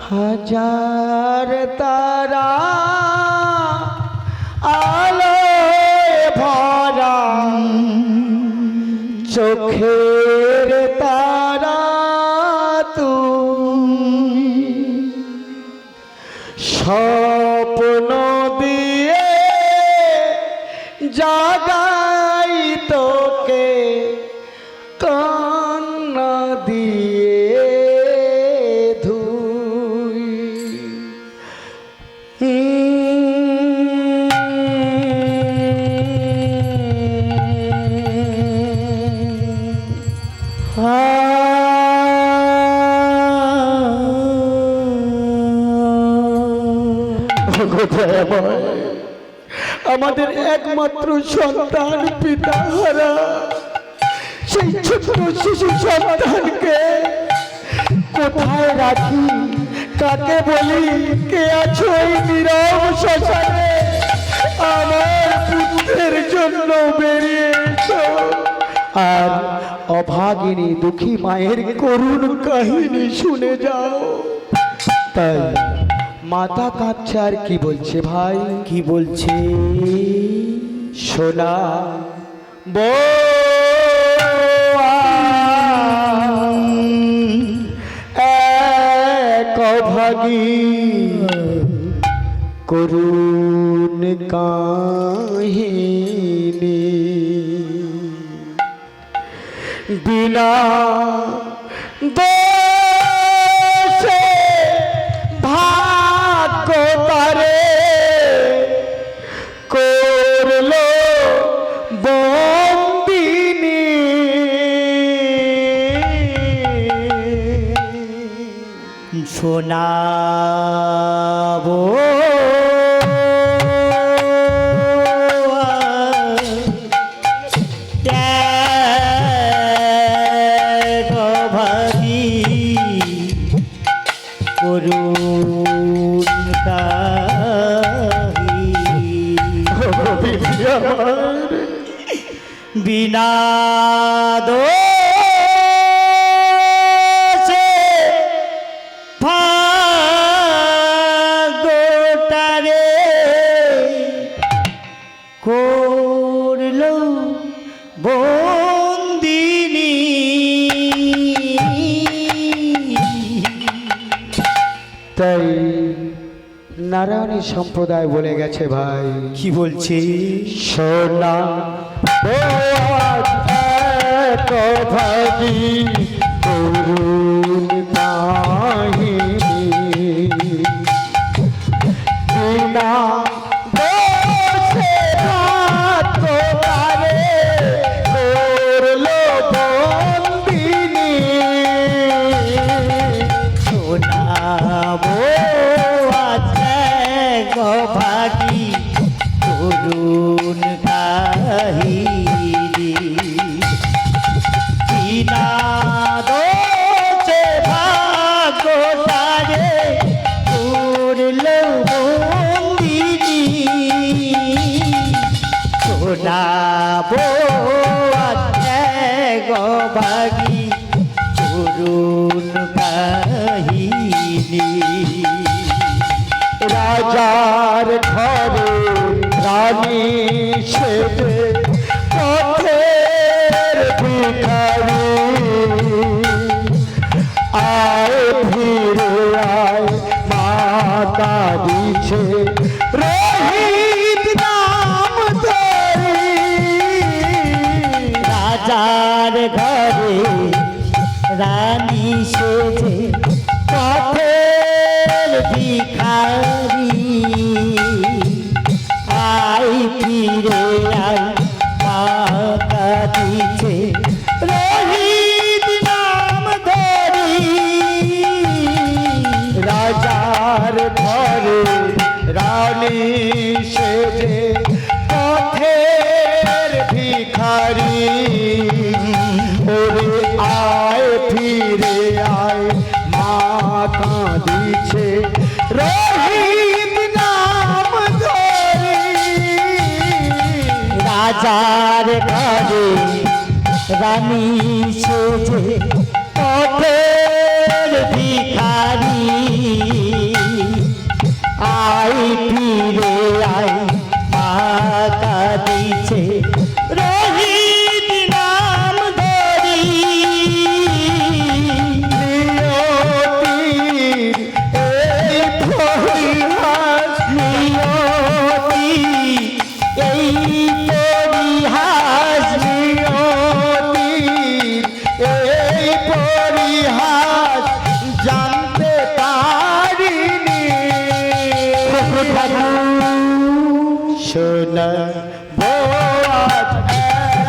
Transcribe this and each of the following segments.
হাজার তারা আলোয় ভরা চোখের তারা তুমি স্বপ্ন দিয়ে জাগাই তোকে কান্না দিয়ে ধুই আমাদের একমাত্র সন্তান পিতা হারা সেই ছোট শিশু সন্তানকে কোথায় রাখি, কাকে বলি, কে আছো এই নীরব শ্মশানে? আমার পুত্রের জন্য বেরিয়ে এসো আর অভাগিনী দুঃখী মায়ের করুণ কাহিনী শুনে যাও। তাই মাথা কাঁপছে আর কি বলছে ভাই? কি বলছে? সোনা এক অভাগী করুণ কাহিনী বিনা দোষে ভাগ্য তারে করলো বন্দিনী। শোনাবো করুণ বিনা দোষে ভাগ্যটারে করলো বন্দিনী। তাই নারায়ণী সম্প্রদায় বলে গেছে ভাই। কি বলছে? সোনা ভাগী করুণ কাহিনী বিনা দোষে ভাগ্য তারে করলো বন্দিনী। শোনাবো ভাগী করুণ কাহিনী বিনা দোষে ভাগ্যটারে করলো বন্দিনী। শোনাবো ভাগী করুণ কাহিনী রাজার ঘরে রানী সেজে পথের ভিখারি আয় ফিরে আয় মাতা দিছে রোহিত নাম ধরি। রাজার ঘরে রানী সেজে পথের ভিখারি আই ফিরে আই মাতা দিছে রোহিত নাম ধরি। রাজার ঘরে রানী সেজে পথের ভিখারি ওরে আয় ফিরে আয় মা কাঁদিছে রহিত নাম ধরি। রাজার ঘরে রানী সেজে পথের ভিখারি আই ফিরে আই মা কাঁদিছে রোহিত নাম ধরি নিয়তির এই পরিহাস নিয়তি এই পরিহাস নিয়তির এই পরিহাস জানতে পারিনি শোনা বোয়াজ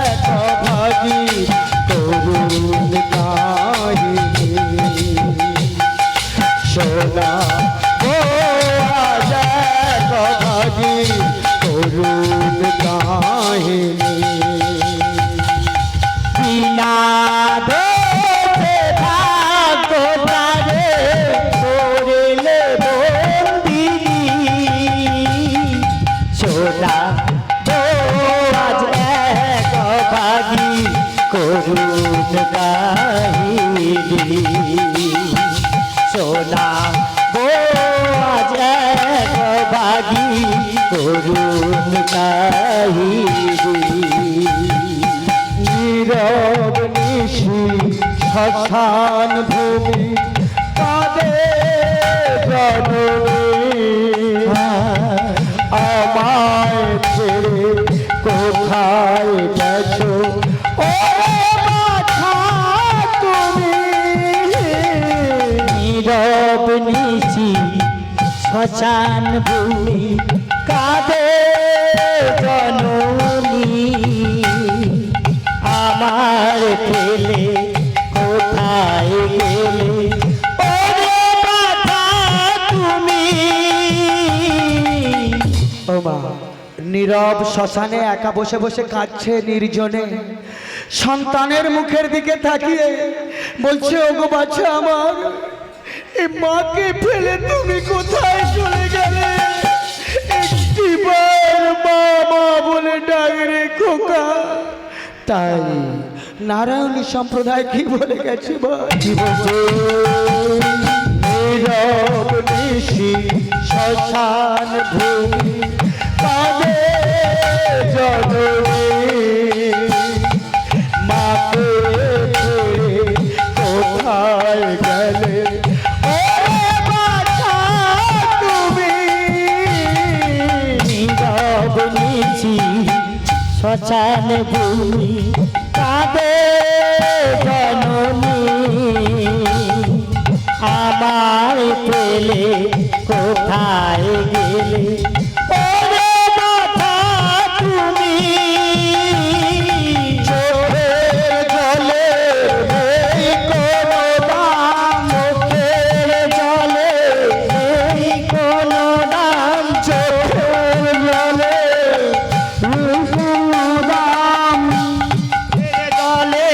এক ভাগী করুণ কাহিনী শোনা বোয়াজ এক ভাগী করুণ কাহিনী বিনা দোষে ভাগ্য তারে করলে বন্দিনী সোনা আজ এক ভাগী করুণ কাহিনী সোনা আজ এক ভাগী করুণ কাহিনী নীরব নিশি শ্মশান ভূমি কাঁদে জননী আমায় ছেড়ে কোথায় গেছো ও মাথা তুমি নীরব নিশি শ্মশান ভূমি কাঁদে জননী আমার ছেলে কোথায় গেলে ওরে মাথা তুমি ও মা নীরব শ্মশানে একা বসে বসে কাঁদছে নির্জনে সন্তানের মুখের দিকে তাকিয়ে বলছে ওগো বাচ্চা আমার এই মাকে ফেলে তুমি কোথায় চলে গেলে একটিবার মা মা বলে ডাক রে খোকা তাই নারায়ণী সম্প্রদায় কি বলে গেছে বা কি বলছে নীরব নিশি শ্মশান ভূমি কাঁদে জননী মাকে ছেড়ে কোথায় গেলে ওরে বাছা তুমি নীরব নিশি শ্মশান ভূমি কাঁদে জননী আমার ছেলে কোথায় গেলে ওরে মাথা তুমি চোখের জলে এই কোনো দাম চোখের জলে নেই কোনো নাম চোখের জলে দাম জলে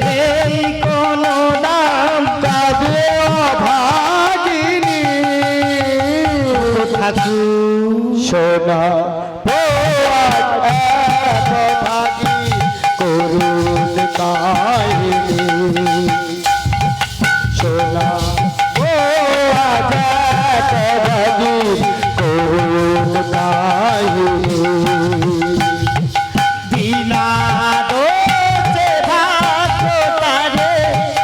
নেই কোনো নাম কাঁদে অভাগিনী ঠাকুর সোনা বোয়াজ এক ভাগী করুণ কাহিনী সোনা বোয়াজ এক ভাগী করুণ কাহিনী বিনা দোষে ভাগ্য তারে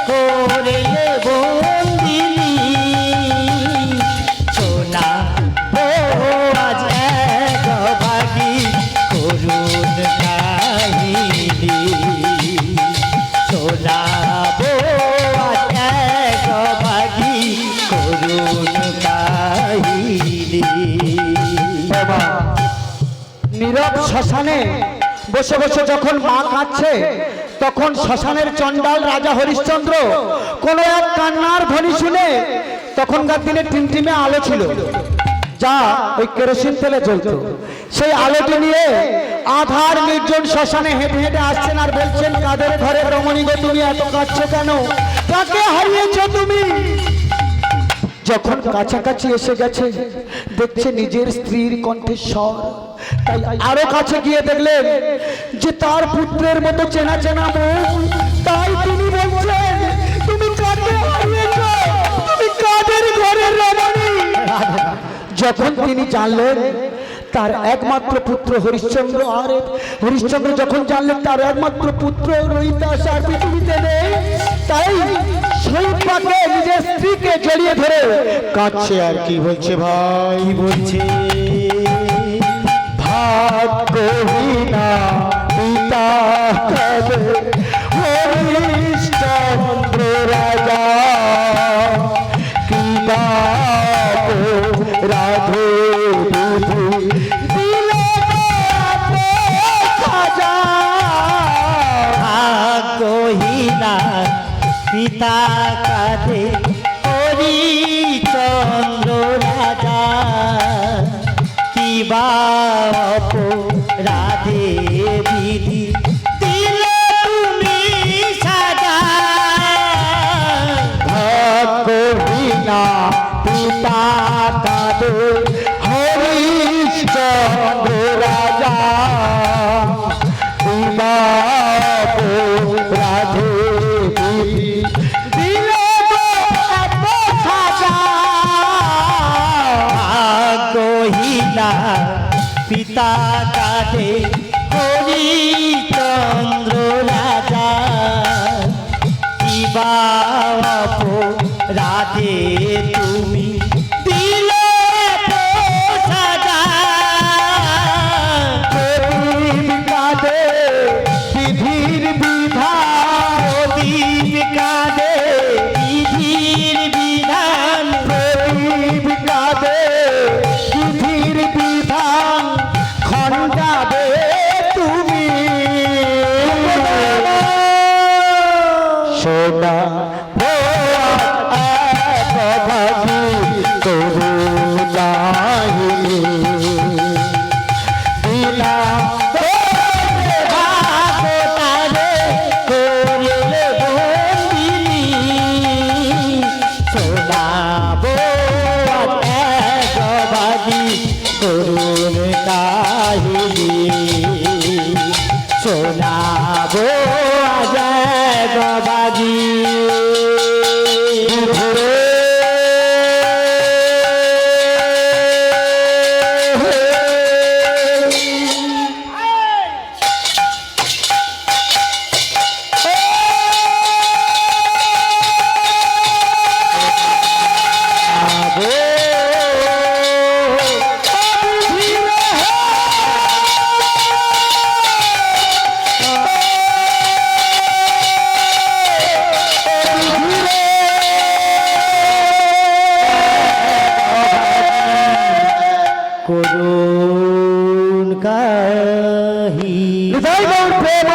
করলে বন্দিনী সোনা ও আজ এক ভাগী করুণ কাহিনী সোনা ও আজ এক ভাগী করুণ কাহিনী বাবা নীরব শ্মশানে বসে বসে যখন মা কাঁদছে তখন শ্মশানের চণ্ডাল রাজা হরিশ্চন্দ্র কোনো এক কান্নার ধ্বনি শুনে তখনকার দিনে টিমটিমে আলো ছিল যা ওই কেরোসিন তেলে জ্বলতো সেই আলোটি নিয়ে আধার নির্জন শ্মশানে হেঁটে হেঁটে আসছেন আর বলছেন কাদের ঘরে রমণী গো তুমি এত কাঁদছো কেন কাকে হারিয়েছো তুমি যখন কাছাকাছি এসে গেছে দেখছে নিজের স্ত্রীর কণ্ঠস্বর তাই আরো কাছে গিয়ে দেখলেন যে তার পুত্রের মতো চেনা চেনা মুখ তাই তিনি বলছেন তুমি কাকে হারিয়েছো তুমি কাদের ঘরের রমণী যখন তিনি জানলেন তার একমাত্র পুত্র হরিশ্চন্দ্র, আর হরিশ্চন্দ্র যখন জানলেন তার একমাত্র পুত্র রোহিদাস আর পৃথিবীতে নেই, তাই শৈলপাকে নিজের স্ত্রীকে জড়িয়ে ধরে কাঁদছে। আর কি বলছে ভাই? কি বলছে? ভাগ্যহীনা পিতা কাঁদে, হরিশ্চন্দ্র রাজা কি বাপ রাধে বুধি দিলে সাজা। ভাগ্যহীনা পিতা কাঁদে, হরিচন্দ্র রাজা কি বাপ রাধে বিধি দিলে তুমি সাজা। ভাগ্যহীনা পিতা কাঁদে, হরিশ্চন্দ্র রাজা বাপ রাধে বিধি দিলে সাজা। ভাগ্যহীনা পিতা কাঁদে, হরিচন্দ্র রাজা কি বাপ রাধে তুমি দিলে সাজা। প্রদীপ কাঁদে বিধির বিধান, প্রদীপ কাঁদে বিধির বিধান, প্রদীপ কাঁদে বিধির বিধান খণ্ডাবে তুমি। সোনা ভাগি করুণাহিনী দিলা ভাগতারে করলে বন্দিনী, শোনাবো একবাগি করুণ কাহিনী, শোনাবো আজ একবাগি। করুণ কাহিনী। হৃদয় গৌর প্রেম